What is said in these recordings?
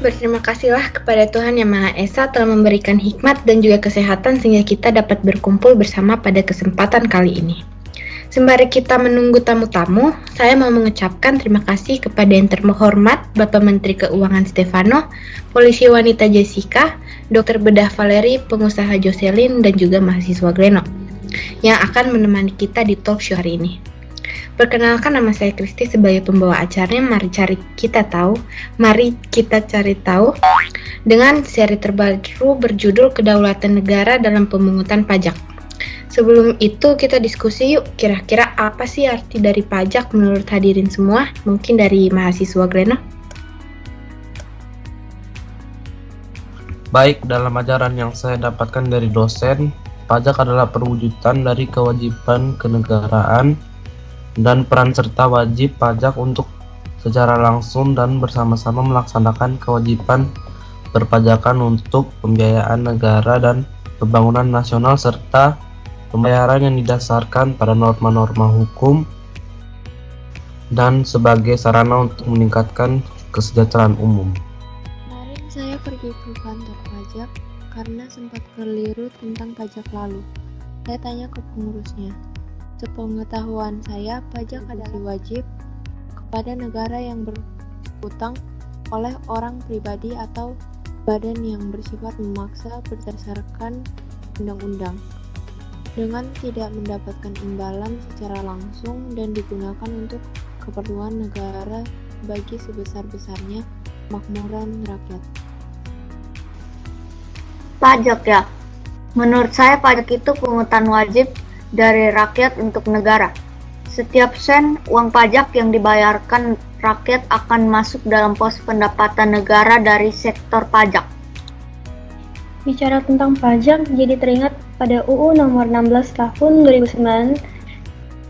Berterima kasihlah kepada Tuhan Yang Maha Esa telah memberikan hikmat dan juga kesehatan sehingga kita dapat berkumpul bersama pada kesempatan kali ini. Sembari kita menunggu tamu-tamu, saya mau mengucapkan terima kasih kepada yang terhormat Bapak Menteri Keuangan Stefano, Polisi Wanita Jessica, Dr. Bedah Valeri, pengusaha Jocelyn, dan juga mahasiswa Gleno yang akan menemani kita di talk show hari ini. Perkenalkan, nama saya Kristi sebagai pembawa acaranya. Mari kita cari tahu dengan seri terbaru berjudul Kedaulatan Negara dalam Pemungutan Pajak. Sebelum itu kita diskusi yuk, kira-kira apa sih arti dari pajak menurut hadirin semua? Mungkin dari mahasiswa Gleno. Baik, dalam ajaran yang saya dapatkan dari dosen, pajak adalah perwujudan dari kewajiban kenegaraan dan peran serta wajib pajak untuk secara langsung dan bersama-sama melaksanakan kewajiban berpajakan untuk pembiayaan negara dan pembangunan nasional serta pembayaran yang didasarkan pada norma-norma hukum dan sebagai sarana untuk meningkatkan kesejahteraan umum. Kemarin saya pergi ke kantor pajak karena sempat keliru tentang pajak lalu. Saya tanya ke pengurusnya. Sepengetahuan saya, pajak adalah wajib kepada negara yang berutang oleh orang pribadi atau badan yang bersifat memaksa berdasarkan undang-undang, dengan tidak mendapatkan imbalan secara langsung dan digunakan untuk keperluan negara bagi sebesar-besarnya makmuran rakyat. Pajak ya? Menurut saya pajak itu pungutan wajib dari rakyat untuk negara. Setiap sen uang pajak yang dibayarkan rakyat akan masuk dalam pos pendapatan negara dari sektor pajak. Bicara tentang pajak, jadi teringat pada UU nomor 16 tahun 2009,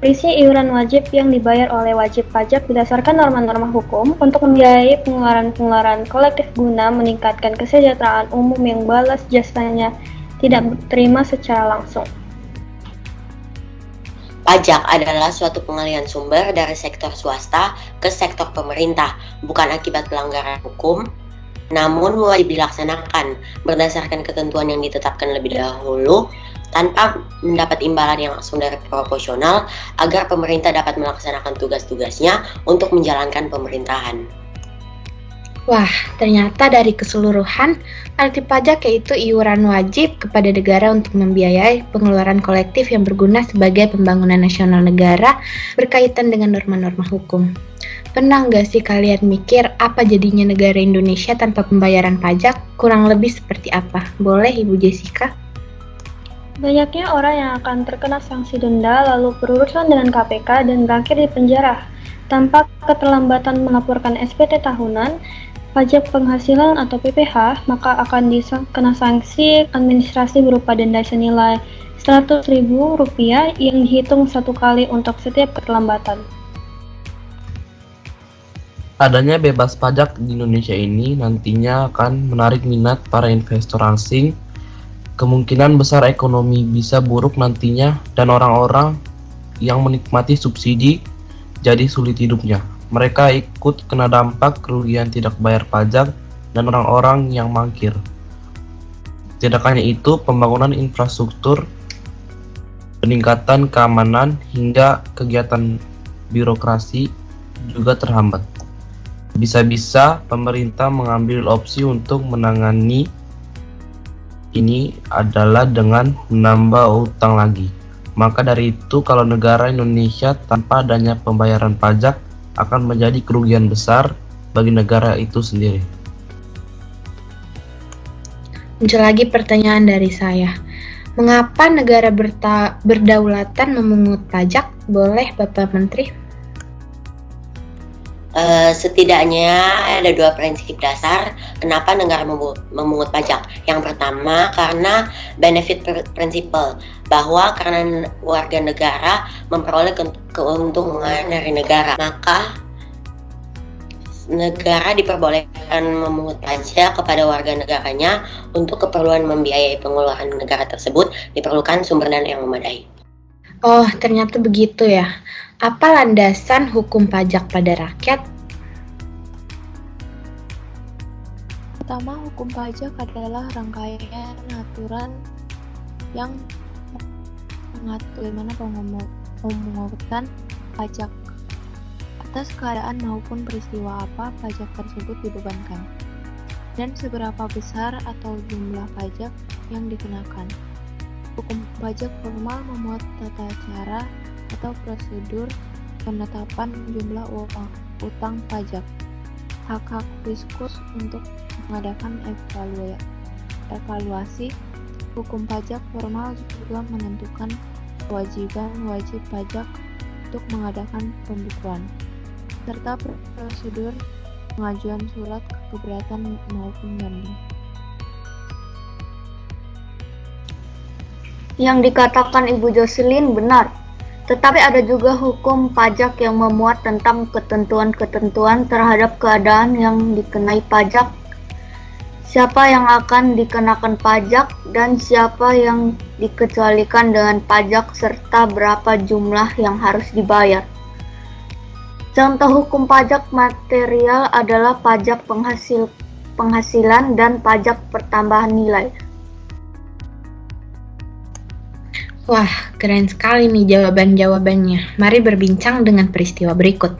berisi iuran wajib yang dibayar oleh wajib pajak berdasarkan norma-norma hukum untuk membiayai pengeluaran-pengeluaran kolektif guna meningkatkan kesejahteraan umum yang balas jasanya tidak diterima secara langsung. Pajak adalah suatu pengalihan sumber dari sektor swasta ke sektor pemerintah, bukan akibat pelanggaran hukum, namun wajib dilaksanakan berdasarkan ketentuan yang ditetapkan lebih dahulu tanpa mendapat imbalan yang langsung dari proporsional agar pemerintah dapat melaksanakan tugas-tugasnya untuk menjalankan pemerintahan. Wah, ternyata dari keseluruhan, arti pajak yaitu iuran wajib kepada negara untuk membiayai pengeluaran kolektif yang berguna sebagai pembangunan nasional negara berkaitan dengan norma-norma hukum. Pernah nggak sih kalian mikir apa jadinya negara Indonesia tanpa pembayaran pajak? Kurang lebih seperti apa? Boleh Ibu Jessica? Banyaknya orang yang akan terkena sanksi denda lalu berurusan dengan KPK dan berakhir di penjara. Tanpa keterlambatan melaporkan SPT tahunan, pajak penghasilan atau PPh, maka akan kena sanksi administrasi berupa denda senilai Rp100.000 yang dihitung satu kali untuk setiap keterlambatan. Adanya bebas pajak di Indonesia ini nantinya akan menarik minat para investor asing. Kemungkinan besar ekonomi bisa buruk nantinya dan orang-orang yang menikmati subsidi jadi sulit hidupnya. Mereka ikut kena dampak kerugian tidak bayar pajak dan orang-orang yang mangkir. Tidak hanya itu, pembangunan infrastruktur, peningkatan keamanan, hingga kegiatan birokrasi juga terhambat. Bisa-bisa pemerintah mengambil opsi untuk menangani ini adalah dengan menambah utang lagi. Maka dari itu, kalau negara Indonesia tanpa adanya pembayaran pajak akan menjadi kerugian besar bagi negara itu sendiri. Muncul lagi pertanyaan dari saya. Mengapa negara berdaulatan memungut pajak? Boleh Bapak Menteri? Setidaknya ada dua prinsip dasar kenapa negara memungut pajak. Yang pertama karena benefit principle, bahwa karena warga negara memperoleh keuntungan dari negara, maka negara diperbolehkan memungut pajak kepada warga negaranya. Untuk keperluan membiayai pengeluaran negara tersebut diperlukan sumber dana yang memadai. Oh, ternyata begitu ya. Apa landasan hukum pajak pada rakyat? Pertama, hukum pajak adalah rangkaian aturan yang mengatur bagaimana pemungutan pajak atas keadaan maupun peristiwa apa pajak tersebut dibebankan, dan seberapa besar atau jumlah pajak yang dikenakan. Hukum pajak formal memuat tata cara atau prosedur penetapan jumlah utang pajak, hak-hak fiskus untuk mengadakan evaluasi. Hukum pajak formal juga menentukan kewajiban wajib pajak untuk mengadakan pembukuan, serta prosedur pengajuan surat keberatan maupun banding. Yang dikatakan Ibu Jocelyn benar, tetapi ada juga hukum pajak yang memuat tentang ketentuan-ketentuan terhadap keadaan yang dikenai pajak, siapa yang akan dikenakan pajak, dan siapa yang dikecualikan dengan pajak, serta berapa jumlah yang harus dibayar. Contoh hukum pajak material adalah pajak penghasilan dan pajak pertambahan nilai. Wah, keren sekali nih jawaban-jawabannya. Mari berbincang dengan peristiwa berikut.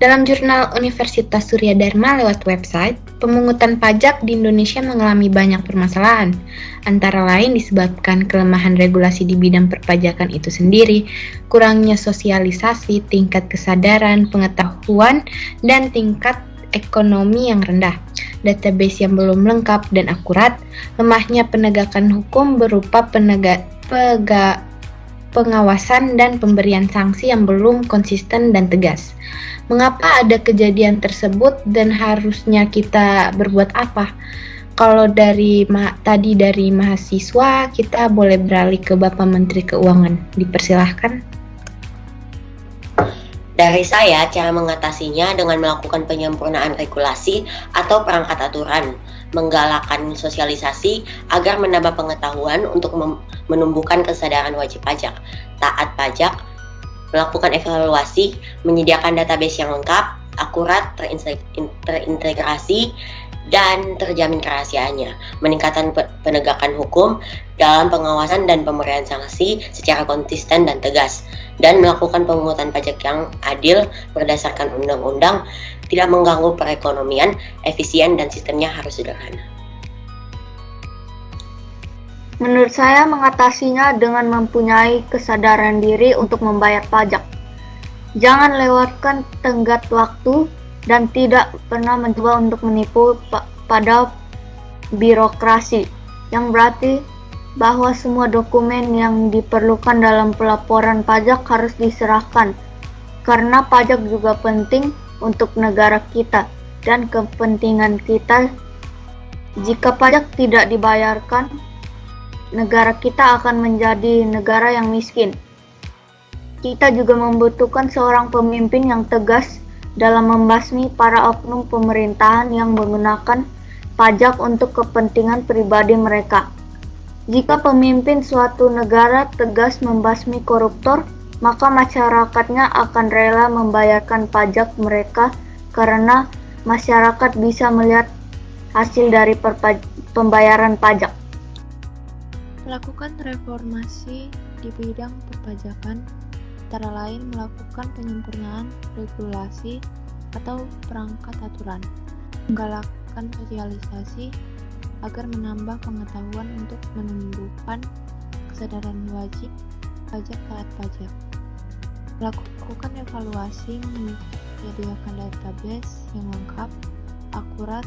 Dalam jurnal Universitas Surya Dharma lewat website, pemungutan pajak di Indonesia mengalami banyak permasalahan, antara lain disebabkan kelemahan regulasi di bidang perpajakan itu sendiri, kurangnya sosialisasi, tingkat kesadaran, pengetahuan, dan tingkat ekonomi yang rendah, database yang belum lengkap dan akurat, lemahnya penegakan hukum berupa pengawasan dan pemberian sanksi yang belum konsisten dan tegas. Mengapa ada kejadian tersebut dan harusnya kita berbuat apa? Kalau dari mahasiswa, kita boleh beralih ke Bapak Menteri Keuangan. Dipersilahkan. Dari saya, cara mengatasinya dengan melakukan penyempurnaan regulasi atau perangkat aturan, menggalakkan sosialisasi agar menambah pengetahuan untuk menumbuhkan kesadaran wajib pajak, taat pajak, melakukan evaluasi, menyediakan database yang lengkap, akurat, terintegrasi, dan terjamin kerahasiaannya, meningkatkan penegakan hukum dalam pengawasan dan pemberian sanksi secara konsisten dan tegas, dan melakukan pemungutan pajak yang adil berdasarkan undang-undang, tidak mengganggu perekonomian, efisien, dan sistemnya harus sederhana. Menurut saya mengatasinya dengan mempunyai kesadaran diri untuk membayar pajak. Jangan lewatkan tenggat waktu dan tidak pernah mencoba untuk menipu pada birokrasi, yang berarti bahwa semua dokumen yang diperlukan dalam pelaporan pajak harus diserahkan, karena pajak juga penting untuk negara kita dan kepentingan kita. Jika pajak tidak dibayarkan, negara kita akan menjadi negara yang miskin. Kita juga membutuhkan seorang pemimpin yang tegas dalam membasmi para oknum pemerintahan yang menggunakan pajak untuk kepentingan pribadi mereka. Jika pemimpin suatu negara tegas membasmi koruptor, maka masyarakatnya akan rela membayarkan pajak mereka karena masyarakat bisa melihat hasil dari pembayaran pajak. Melakukan reformasi di bidang perpajakan, antara lain melakukan penyempurnaan regulasi atau perangkat aturan, menggalakkan sosialisasi agar menambah pengetahuan untuk menumbuhkan kesadaran wajib pajak taat pajak, melakukan evaluasi, menyediakan database yang lengkap, akurat,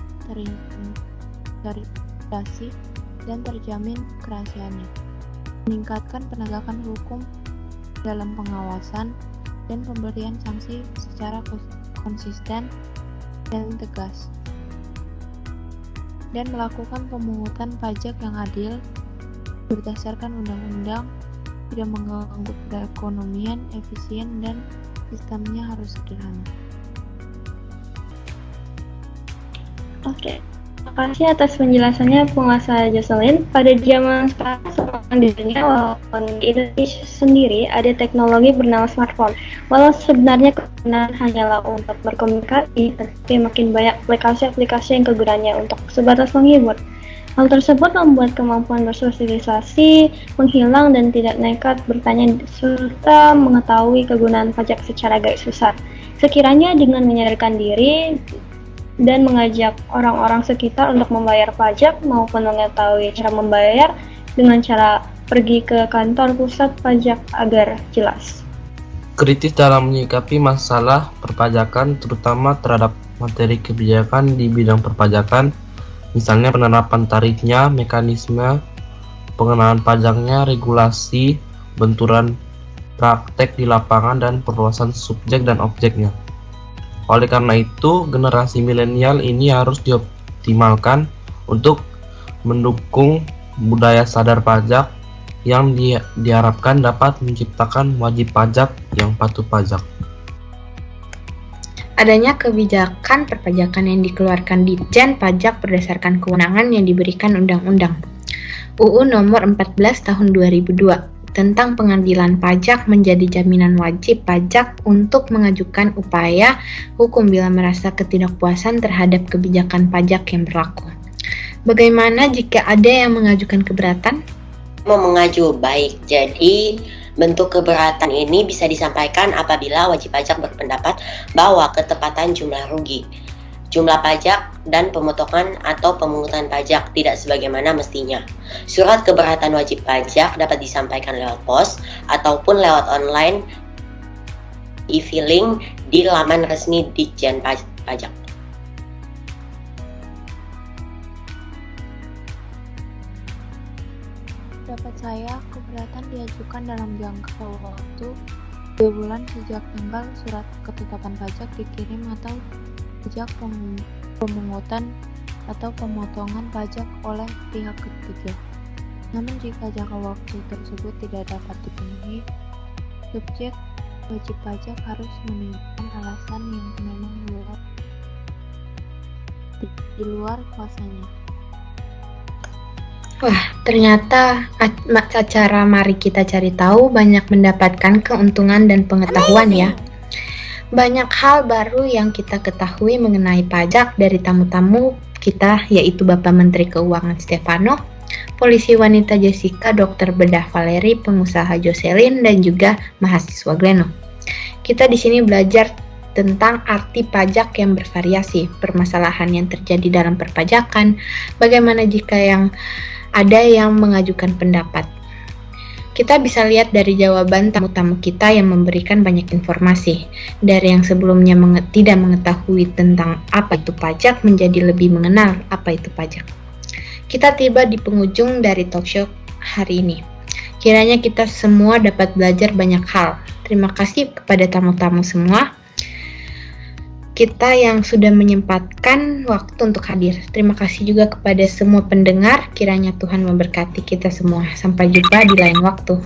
terintegrasi, dan terjamin kerahasiaannya, meningkatkan penegakan hukum dalam pengawasan dan pemberian sanksi secara konsisten dan tegas, dan melakukan pemungutan pajak yang adil berdasarkan undang-undang, tidak mengganggu perekonomian, efisien, dan sistemnya harus sederhana. Oke. Terima kasih atas penjelasannya penguasa Jocelyn. Pada zaman sekarang di dunia, walaupun di Indonesia sendiri ada teknologi bernama smartphone. Walau sebenarnya kegunaan hanyalah untuk berkomunikasi, tapi makin banyak aplikasi-aplikasi yang kegunaannya untuk sebatas menghibur. Hal tersebut membuat kemampuan bersosialisasi menghilang dan tidak nekat bertanya serta mengetahui kegunaan pajak secara garis besar. Sekiranya dengan menyadarkan diri dan mengajak orang-orang sekitar untuk membayar pajak maupun mengetahui cara membayar dengan cara pergi ke kantor pusat pajak agar jelas. Kritis dalam menyikapi masalah perpajakan, terutama terhadap materi kebijakan di bidang perpajakan, misalnya penerapan tarifnya, mekanisme pengenaan pajaknya, regulasi, benturan praktek di lapangan, dan perluasan subjek dan objeknya. Oleh karena itu, generasi milenial ini harus dioptimalkan untuk mendukung budaya sadar pajak yang diharapkan dapat menciptakan wajib pajak yang patuh pajak. Adanya kebijakan perpajakan yang dikeluarkan Ditjen Pajak berdasarkan kewenangan yang diberikan Undang-Undang UU Nomor 14 Tahun 2002 tentang pengadilan pajak menjadi jaminan wajib pajak untuk mengajukan upaya hukum bila merasa ketidakpuasan terhadap kebijakan pajak yang berlaku. Bagaimana jika ada yang mengajukan keberatan? Mau mengajukan baik, jadi bentuk keberatan ini bisa disampaikan apabila wajib pajak berpendapat bahwa ketepatan jumlah rugi, jumlah pajak, dan pemotongan atau pemungutan pajak tidak sebagaimana mestinya. Surat keberatan wajib pajak dapat disampaikan lewat pos ataupun lewat online e-filing di laman resmi Ditjen Pajak. Pendapat saya, keberatan diajukan dalam jangka waktu 2 bulan sejak tanggal surat ketetapan pajak dikirim atau sejak pemungutan atau pemotongan pajak oleh pihak ketiga. Namun jika jangka waktu tersebut tidak dapat dipenuhi, subjek wajib pajak harus menunjukkan alasan yang memang di luar kuasanya. Wah, ternyata acara Mari Kita Cari Tahu banyak mendapatkan keuntungan dan pengetahuan ya. Banyak hal baru yang kita ketahui mengenai pajak dari tamu-tamu kita, yaitu Bapak Menteri Keuangan Stefano, Polisi Wanita Jessica, Dr. Bedah Valeri, pengusaha Jocelyn, dan juga mahasiswa Gleno. Kita di sini belajar tentang arti pajak yang bervariasi, permasalahan yang terjadi dalam perpajakan, bagaimana jika ada yang mengajukan pendapat. Kita bisa lihat dari jawaban tamu-tamu kita yang memberikan banyak informasi. Dari yang sebelumnya tidak mengetahui tentang apa itu pajak menjadi lebih mengenal apa itu pajak. Kita tiba di penghujung dari talkshow hari ini. Kiranya kita semua dapat belajar banyak hal. Terima kasih kepada tamu-tamu semua. Kita yang sudah menyempatkan waktu untuk hadir. Terima kasih juga kepada semua pendengar. Kiranya Tuhan memberkati kita semua. Sampai jumpa di lain waktu.